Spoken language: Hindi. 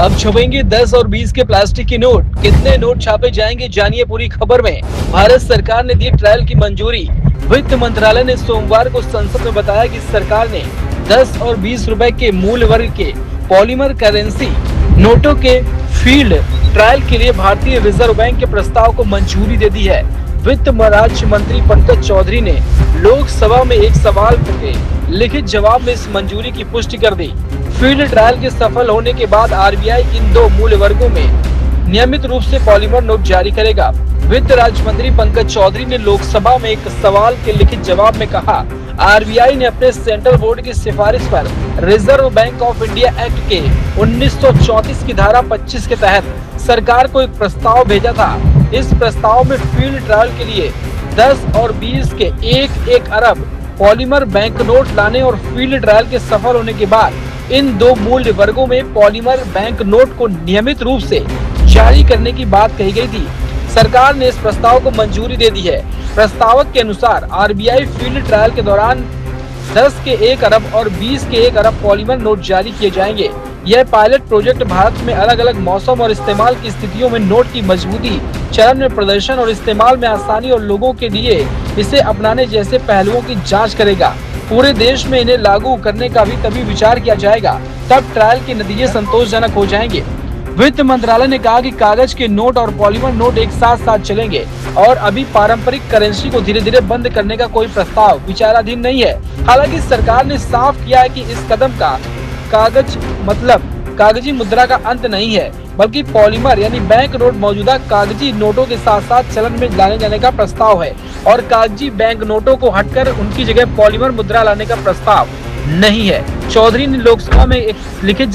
अब छपेंगे 10 और 20 के प्लास्टिक के नोट। कितने नोट छापे जाएंगे, जानिए पूरी खबर में। भारत सरकार ने दी ट्रायल की मंजूरी। वित्त मंत्रालय ने सोमवार को संसद में बताया कि सरकार ने 10 और 20 रुपए के मूल्य वर्ग के पॉलीमर करेंसी नोटों के फील्ड ट्रायल के लिए भारतीय रिजर्व बैंक के प्रस्ताव को मंजूरी दे दी है। वित्त राज्य मंत्री पंकज चौधरी ने लोकसभा में एक सवाल के लिखित जवाब में इस मंजूरी की पुष्टि कर दी। फील्ड ट्रायल के सफल होने के बाद आरबीआई इन दो मूल्य वर्गों में नियमित रूप से पॉलीमर नोट जारी करेगा। वित्त राज्य मंत्री पंकज चौधरी ने लोकसभा में एक सवाल के लिखित जवाब में कहा, आरबीआई ने अपने सेंट्रल बोर्ड की सिफारिश पर reserve bank of India act के 1934 की धारा 25 के तहत सरकार को एक प्रस्ताव भेजा था। इस प्रस्ताव में फील्ड ट्रायल के लिए 10 और 20 के 1-1 अरब पॉलीमर बैंक नोट लाने और फील्ड ट्रायल के सफल होने के बाद इन दो मूल्य वर्गों में पॉलीमर बैंक नोट को नियमित रूप से जारी करने की बात कही गई थी। सरकार ने इस प्रस्ताव को मंजूरी दे दी है। प्रस्तावक के अनुसार आरबीआई फील्ड ट्रायल के दौरान 10 के 1 अरब और 20 के 1 अरब पॉलीमर नोट जारी किए जाएंगे। यह पायलट प्रोजेक्ट भारत में अलग अलग मौसम और इस्तेमाल की स्थितियों में नोट की मजबूती, चलन में प्रदर्शन और इस्तेमाल में आसानी और लोगों के लिए इसे अपनाने जैसे पहलुओं की जांच करेगा। पूरे देश में इन्हें लागू करने का भी तभी विचार किया जाएगा तब ट्रायल के नतीजे संतोषजनक हो जाएंगे। वित्त मंत्रालय ने कहा कि कागज के नोट और पॉलीमर नोट एक साथ साथ चलेंगे और अभी पारंपरिक करेंसी को धीरे धीरे बंद करने का कोई प्रस्ताव विचाराधीन नहीं है। हालांकि सरकार ने साफ किया है कि इस कदम का कागजी मुद्रा का अंत नहीं है, बल्कि पॉलीमर यानी बैंक नोट मौजूदा कागजी नोटों के साथ साथ चलन में लाने जाने का प्रस्ताव है और कागजी बैंक नोटों को हटकर उनकी जगह पॉलीमर मुद्रा लाने का प्रस्ताव नहीं है। चौधरी ने लोकसभा में एक लिखित